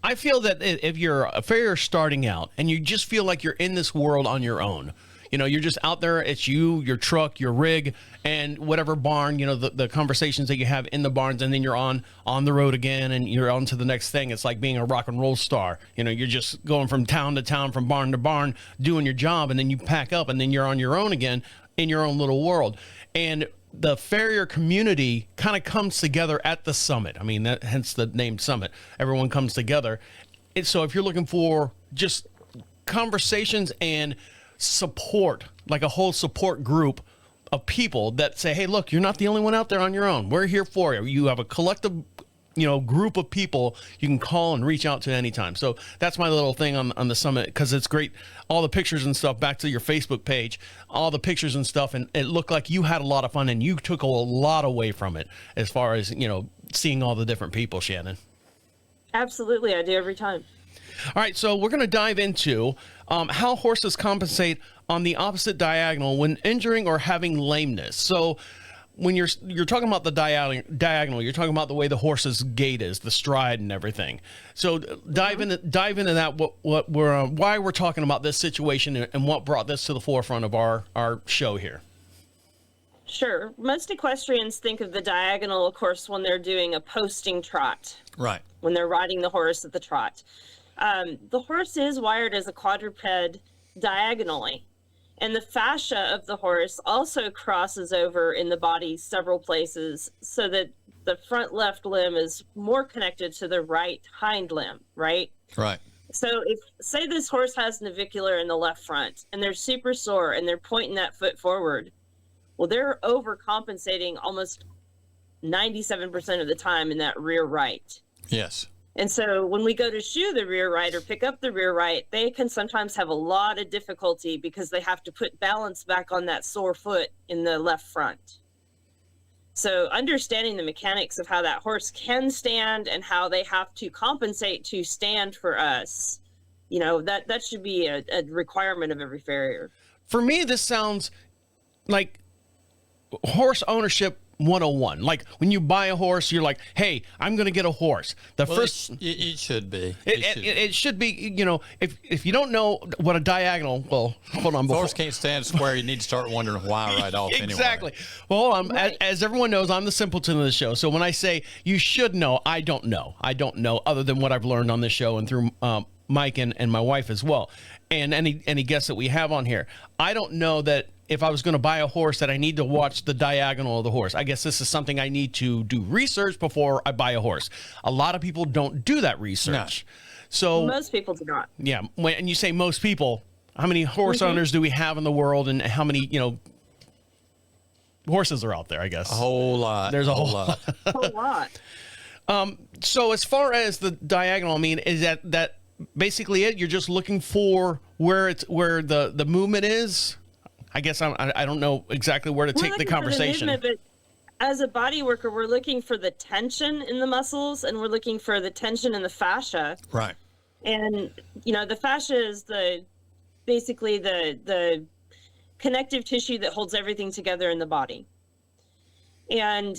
Speaker 2: I feel that if you're a farrier starting out and you just feel like you're in this world on your own, you know, you're just out there, it's you, your truck, your rig, and whatever barn, you know, the conversations that you have in the barns, and then you're on the road again and you're on to the next thing. It's like being a rock and roll star. You know, you're just going from town to town, from barn to barn, doing your job, and then you pack up and then you're on your own again in your own little world. And the farrier community kind of comes together at the summit. I mean, hence the name Summit. Everyone comes together. And so if you're looking for just conversations and support, like a whole support group of people that say, hey, look, you're not the only one out there on your own. We're here for you. You have a collective, you know, group of people you can call and reach out to anytime. So that's my little thing on the summit, because it's great. All the pictures and stuff, back to your Facebook page, all the pictures and stuff, and it looked like you had a lot of fun and you took a lot away from it as far as, you know, seeing all the different people, Shannon.
Speaker 1: Absolutely. I do every time.
Speaker 2: All right, so we're going to dive into how horses compensate on the opposite diagonal when injuring or having lameness. So when you're talking about the diagonal, you're talking about the way the horse's gait is, the stride and everything. So dive into that. Why we're talking about this situation and what brought this to the forefront of our show here.
Speaker 1: Sure. Most equestrians think of the diagonal, of course, when they're doing a posting trot.
Speaker 3: Right.
Speaker 1: When they're riding the horse at the trot. The horse is wired as a quadruped diagonally. And the fascia of the horse also crosses over in the body several places so that the front left limb is more connected to the right hind limb, right?
Speaker 3: Right.
Speaker 1: So if, say this horse has navicular in the left front and they're super sore and they're pointing that foot forward, well, they're overcompensating almost 97% of the time in that rear right.
Speaker 3: Yes.
Speaker 1: And so when we go to shoe the rear right or pick up the rear right, they can sometimes have a lot of difficulty because they have to put balance back on that sore foot in the left front. So understanding the mechanics of how that horse can stand and how they have to compensate to stand for us, you know, that should be a requirement of every farrier.
Speaker 2: For me, this sounds like horse ownership 101. Like when you buy a horse, you're like, hey, I'm going to get a horse.
Speaker 3: It should be.
Speaker 2: It should be, you know, if you don't know what a diagonal, well, hold on.
Speaker 3: If the horse can't stand square, you need to start wondering why right off anyway.
Speaker 2: Exactly. Well, hold on. Right. As everyone knows, I'm the simpleton of the show. So when I say you should know, I don't know. I don't know other than what I've learned on this show and through Mike and my wife as well. And any guests that we have on here. I don't know that if I was going to buy a horse that I need to watch the diagonal of the horse. I guess this is something I need to do research before I buy a horse. A lot of people don't do that research. No. So
Speaker 1: most people do not.
Speaker 2: Yeah. When you say most people, how many horse owners do we have in the world, and how many, you know, horses are out there, I guess?
Speaker 3: A whole lot.
Speaker 2: There's a whole lot.
Speaker 1: A whole lot.
Speaker 2: So as far as the diagonal, I mean, is that basically it? You're just looking for where the movement is? I guess I don't know exactly where to take the conversation.
Speaker 1: But as a body worker, we're looking for the tension in the muscles and we're looking for the tension in the fascia.
Speaker 3: Right.
Speaker 1: And, you know, the fascia is basically the connective tissue that holds everything together in the body. And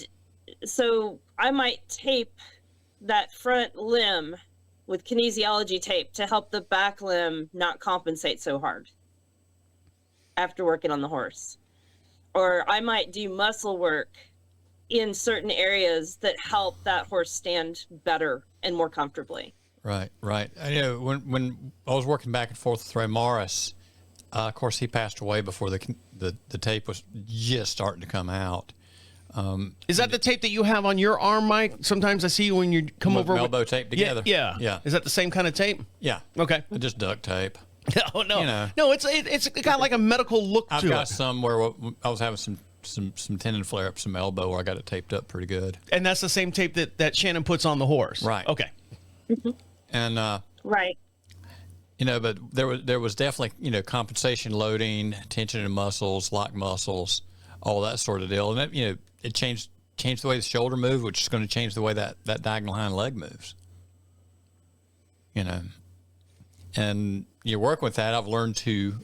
Speaker 1: so I might tape that front limb with kinesiology tape to help the back limb not compensate so hard. after working on the horse. Or I might do muscle work in certain areas that help that horse stand better and more comfortably.
Speaker 3: Right. I know when I was working back and forth with Ray Morris, of course he passed away before the tape was just starting to come out.
Speaker 2: Is that the tape that you have on your arm, Mike? Sometimes I see you when you come over
Speaker 3: elbow
Speaker 2: with
Speaker 3: tape together.
Speaker 2: Yeah. Is that the same kind of tape?
Speaker 3: Yeah.
Speaker 2: Okay.
Speaker 3: Just duct tape.
Speaker 2: No. No, it's got like a medical look to it.
Speaker 3: I've got some where I was having some tendon flare ups, some elbow where I got it taped up pretty good.
Speaker 2: And that's the same tape that Shannon puts on the horse.
Speaker 3: Right.
Speaker 2: Okay.
Speaker 3: And
Speaker 1: right.
Speaker 3: But there was definitely compensation loading, tension in muscles, lock muscles, all that sort of deal, and it changed the way the shoulder moved, which is going to change the way that diagonal hind leg moves. And you work with that. I've learned to,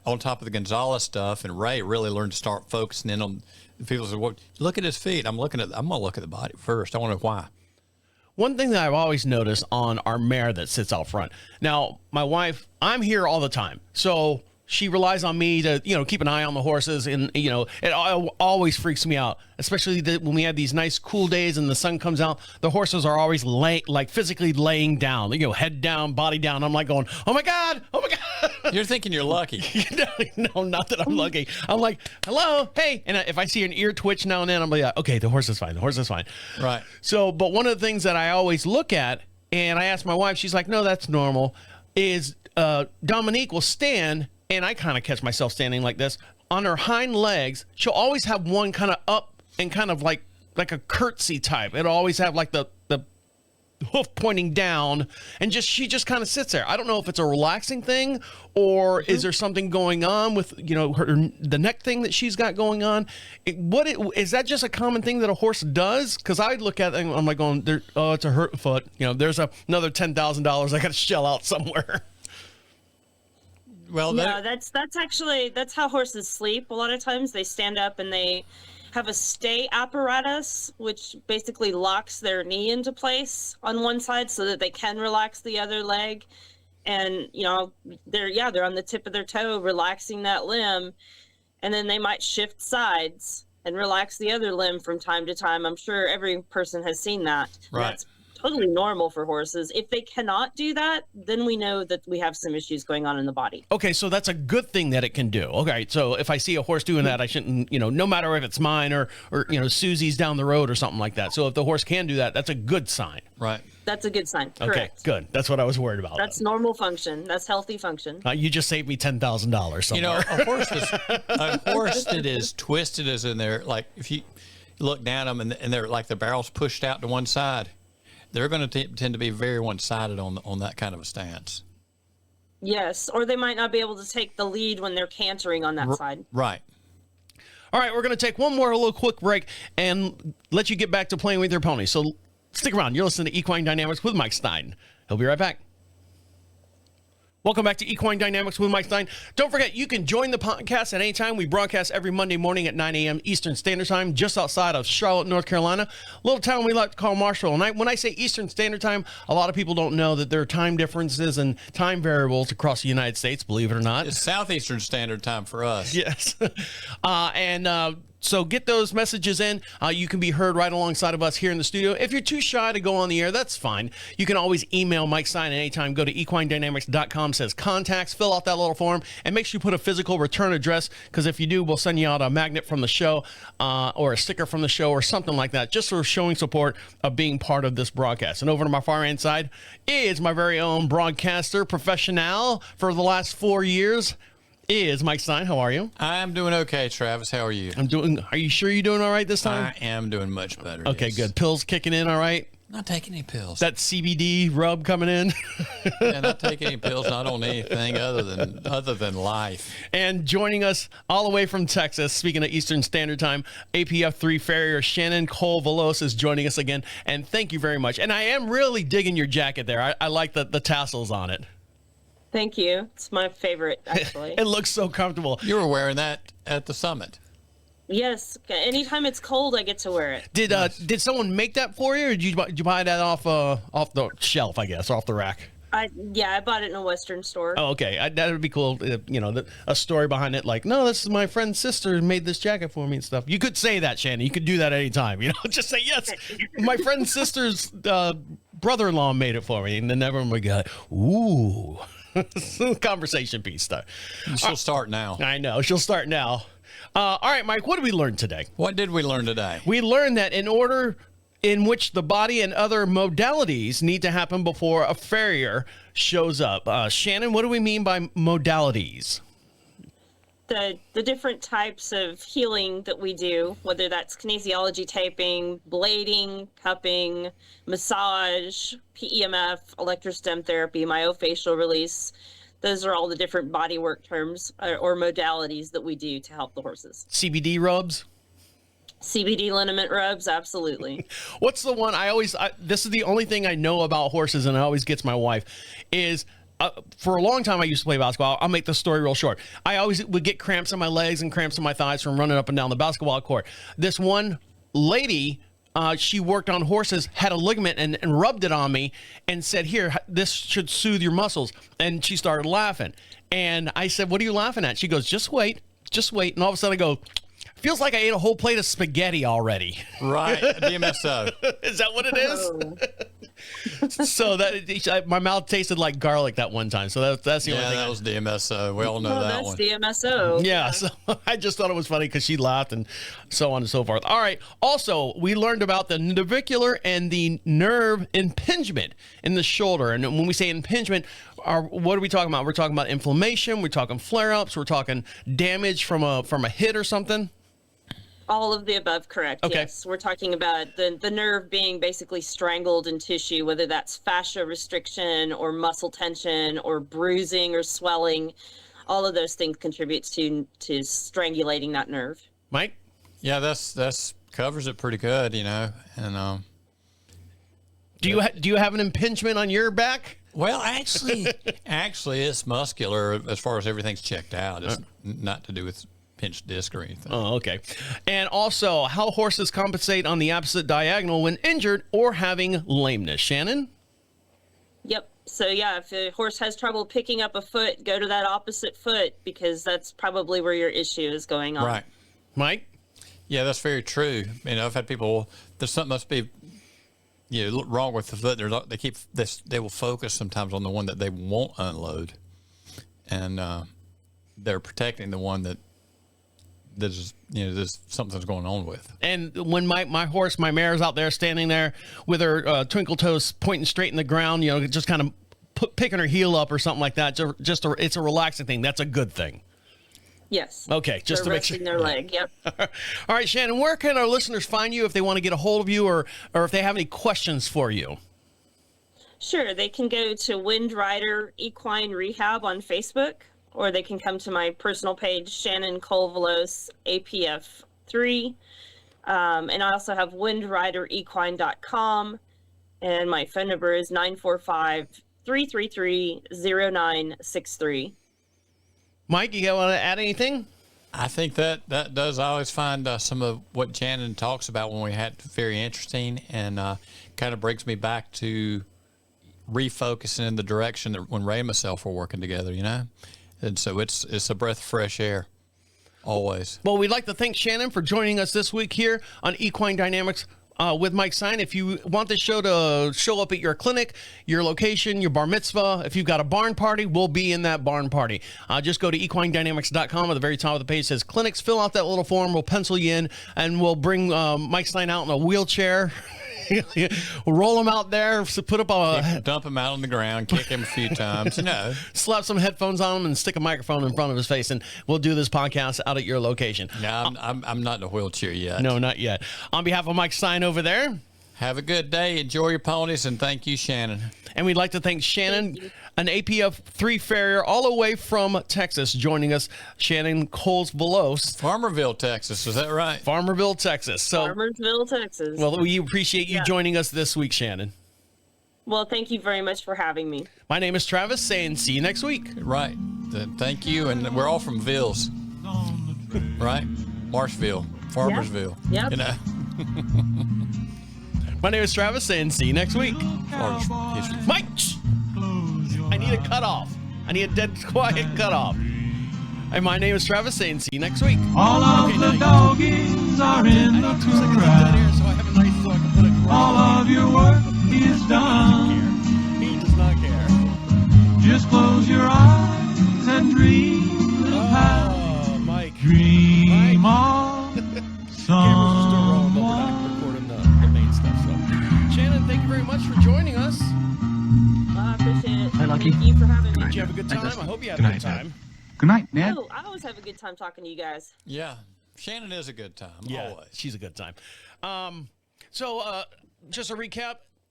Speaker 3: on top of the Gonzalez stuff, and Ray really learned to start focusing in on people say, well, look at his feet. I'm going to look at the body first. I want to know why.
Speaker 2: One thing that I've always noticed on our mare that sits out front. Now, my wife, I'm here all the time. So she relies on me to, keep an eye on the horses. And, it always freaks me out, especially when we have these nice cool days and the sun comes out. The horses are always physically laying down, head down, body down. I'm like going, oh my God.
Speaker 3: You're thinking you're lucky.
Speaker 2: No, not that I'm lucky. I'm like, hello, hey. And if I see an ear twitch now and then, I'm like, okay, the horse is fine.
Speaker 3: Right.
Speaker 2: So, but one of the things that I always look at, and I ask my wife, she's like, no, that's normal, is Dominique will stand. And I kind of catch myself standing like this on her hind legs. She'll always have one kind of up and kind of like a curtsy type. It'll always have like the hoof pointing down, and she just kind of sits there. I don't know if it's a relaxing thing or is there something going on with the neck thing that she's got going on. Is that just a common thing that a horse does? Because I look at it and I'm like going, it's a hurt foot. There's another $10,000 I got to shell out somewhere.
Speaker 1: Well, yeah, that's how horses sleep. A lot of times they stand up and they have a stay apparatus, which basically locks their knee into place on one side so that they can relax the other leg. And, they're on the tip of their toe, relaxing that limb. And then they might shift sides and relax the other limb from time to time. I'm sure every person has seen that.
Speaker 3: Right.
Speaker 1: That's totally normal for horses. If they cannot do that, then we know that we have some issues going on in the body.
Speaker 2: Okay, so that's a good thing that it can do. Okay, so if I see a horse doing that, I shouldn't, no matter if it's mine or Susie's down the road or something like that. So if the horse can do that, that's a good sign.
Speaker 3: Right.
Speaker 1: That's a good sign.
Speaker 2: Okay,
Speaker 1: correct.
Speaker 2: Good. That's what I was worried about.
Speaker 1: That's normal function. That's healthy function.
Speaker 2: You just saved me $10,000 somewhere.
Speaker 3: A horse that is twisted is in there. Like if you look down them and they're like the barrel's pushed out to one side, they're going to tend to be very one-sided on that kind of a stance.
Speaker 1: Yes, or they might not be able to take the lead when they're cantering on that side.
Speaker 3: Right.
Speaker 2: All right, we're going to take one more little quick break and let you get back to playing with your pony. So stick around. You're listening to Equine Dynamics with Mike Stine. He'll be right back. Welcome back to Equine Dynamics with Mike Stine. Don't forget, you can join the podcast at any time. We broadcast every Monday morning at 9 a.m. Eastern Standard Time, just outside of Charlotte, North Carolina, a little town we like to call Marshall. And when I say Eastern Standard Time, a lot of people don't know that there are time differences and time variables across the United States, believe it or not.
Speaker 3: It's Southeastern Standard Time for us.
Speaker 2: Yes. So get those messages in. You can be heard right alongside of us here in the studio. If you're too shy to go on the air, that's fine. You can always email Mike Stine at any time. Go to equinedynamics.com, says contacts, fill out that little form, and make sure you put a physical return address, because if you do, we'll send you out a magnet from the show or a sticker from the show or something like that, just for showing support of being part of this broadcast. And over to my far hand side is my very own broadcaster professional for the last 4 years, is Mike Stine. How are you?
Speaker 3: I'm doing okay, Travis. How are you?
Speaker 2: Are you sure you're doing all right this time?
Speaker 3: I am doing much better.
Speaker 2: Okay,
Speaker 3: yes.
Speaker 2: Good. Pills kicking in all right?
Speaker 3: Not taking any pills.
Speaker 2: That CBD rub coming in?
Speaker 3: Yeah, not taking any pills, not on anything other than life.
Speaker 2: And joining us all the way from Texas, speaking of Eastern Standard Time, APF3 Farrier Shannon-Cole Veloz is joining us again. And thank you very much. And I am really digging your jacket there. I like the tassels on it.
Speaker 1: Thank you. It's my favorite, actually.
Speaker 2: It looks so comfortable.
Speaker 3: You were wearing that at the summit.
Speaker 1: Yes. Anytime it's cold, I get to wear it.
Speaker 2: Did someone make that for you, or did you buy that off the shelf, I guess, off the rack?
Speaker 1: I bought it in a Western store.
Speaker 2: Oh, okay. That would be cool. A story behind it, like, no, this is my friend's sister who made this jacket for me and stuff. You could say that, Shannon. You could do that anytime. Just say, yes, my friend's sister's brother-in-law made it for me. And then everyone would go, ooh. Conversation piece stuff.
Speaker 3: She'll start now.
Speaker 2: I know. She'll start now. All right, Mike, what did we learn today?
Speaker 3: What did we learn today?
Speaker 2: We learned that in order in which the body and other modalities need to happen before a farrier shows up. Shannon, what do we mean by modalities?
Speaker 1: The different types of healing that we do, whether that's kinesiology taping, blading, cupping, massage, PEMF, electrostim therapy, myofascial release. Those are all the different bodywork terms or modalities that we do to help the horses.
Speaker 2: CBD rubs?
Speaker 1: CBD liniment rubs, absolutely.
Speaker 2: What's the one this is the only thing I know about horses, and it always gets my wife, is for a long time I used to play basketball. I'll make the story real short. I always would get cramps in my legs and cramps in my thighs from running up and down the basketball court. This one lady, she worked on horses, had a ligament and rubbed it on me and said, here, this should soothe your muscles. And she started laughing. And I said, what are you laughing at? She goes, just wait. And all of a sudden I go, feels like I ate a whole plate of spaghetti already.
Speaker 3: Right, DMSO.
Speaker 2: Is that what it is? So my mouth tasted like garlic that one time. So that's the only thing.
Speaker 3: Yeah, that was DMSO. We all know that one.
Speaker 1: That's DMSO.
Speaker 2: Yeah, so I just thought it was funny because she laughed and so on and so forth. All right. Also, we learned about the navicular and the nerve impingement in the shoulder. And when we say impingement, what are we talking about? We're talking about inflammation. We're talking flare-ups. We're talking damage from a hit or something.
Speaker 1: All of the above, correct.
Speaker 2: Okay.
Speaker 1: Yes, we're talking about the nerve being basically strangled in tissue, whether that's fascia restriction or muscle tension or bruising or swelling. All of those things contribute to strangulating that nerve.
Speaker 2: Mike?
Speaker 3: Yeah, that's covers it pretty good, And
Speaker 2: do you have an impingement on your back?
Speaker 3: Well, actually, it's muscular as far as everything's checked out. It's not to do with pinched disc or anything.
Speaker 2: Oh, okay. And also, how horses compensate on the opposite diagonal when injured or having lameness. Shannon?
Speaker 1: Yep. So, yeah, if a horse has trouble picking up a foot, go to that opposite foot because that's probably where your issue is going on.
Speaker 3: Right.
Speaker 2: Mike?
Speaker 3: Yeah, that's very true. I've had people, there's something must be wrong with the foot. They will focus sometimes on the one that they won't unload. And they're protecting the one that there's something's going on with. And
Speaker 2: when my mare's out there standing there with her twinkle toes pointing straight in the ground, just kind of picking her heel up or something like that. It's a relaxing thing. That's a good thing.
Speaker 1: Yes.
Speaker 2: Okay, just
Speaker 1: they're
Speaker 2: to make sure.
Speaker 1: resting their leg. Yep.
Speaker 2: All right, Shannon, where can our listeners find you if they want to get a hold of you or if they have any questions for you?
Speaker 1: Sure, they can go to Wind Rider Equine Rehab on Facebook, or they can come to my personal page, Shannon-Cole Veloz, APF 3. And I also have windriderequine.com, and my phone number is 945-333-0963.
Speaker 2: Mike, you want to add anything?
Speaker 3: I think that does. I always find some of what Shannon talks about when we had very interesting, and kind of brings me back to refocusing in the direction that when Ray and myself were working together, And so it's a breath of fresh air, always.
Speaker 2: Well, we'd like to thank Shannon for joining us this week here on Equine Dynamics with Mike Stine. If you want this show to show up at your clinic, your location, your bar mitzvah, if you've got a barn party, we'll be in that barn party. Just go to equinedynamics.com. At the very top of the page says clinics. Fill out that little form. We'll pencil you in, and we'll bring Mike Stine out in a wheelchair. We'll roll him out there, put up
Speaker 3: dump him out on the ground, kick him a few times,
Speaker 2: slap some headphones on him and stick a microphone in front of his face, and we'll do this podcast out at your location.
Speaker 3: No, I'm not in a wheelchair yet.
Speaker 2: No, not yet. On behalf of Mike Stine over there,
Speaker 3: have a good day, enjoy your ponies, and thank you, Shannon.
Speaker 2: And we'd like to thank Shannon, an APF 3 farrier all the way from Texas, joining us, Shannon-Cole Veloz.
Speaker 3: Farmerville, Texas, is that right?
Speaker 2: Farmerville, Texas.
Speaker 1: Farmersville, Texas.
Speaker 2: Well, we appreciate you joining us this week, Shannon.
Speaker 1: Well, thank you very much for having me.
Speaker 2: My name is Travis, saying see you next week.
Speaker 3: Right. Thank you, and we're all from Villes, right? Marshville, Farmersville.
Speaker 1: Yeah.
Speaker 2: My name is Travis, saying see you next week.
Speaker 3: Mike!
Speaker 6: Close
Speaker 2: need a cutoff. I need a dead quiet cutoff. And my name is Travis, saying see you next week.
Speaker 6: All of the doggies are in the corral.
Speaker 2: So I have a nice, so I can put a
Speaker 6: All of your work is done.
Speaker 2: He does not care.
Speaker 6: Just close your eyes and dream, little pal.
Speaker 2: Oh, Mike.
Speaker 6: Dream
Speaker 2: Mike.
Speaker 6: of someone.
Speaker 2: Recording the main stuff. So, Shannon, thank you very much for joining us.
Speaker 1: I appreciate it.
Speaker 7: Hi, Lucky.
Speaker 1: Thank you for having me.
Speaker 2: Did you have a good time? I hope you had a
Speaker 7: Good
Speaker 2: good
Speaker 7: night,
Speaker 2: time.
Speaker 7: Good night, Ned.
Speaker 1: Oh, I always have a good time talking to you guys.
Speaker 3: Yeah. Shannon is a good time.
Speaker 2: Yeah,
Speaker 3: Always.
Speaker 2: she's a good time. So, just a recap.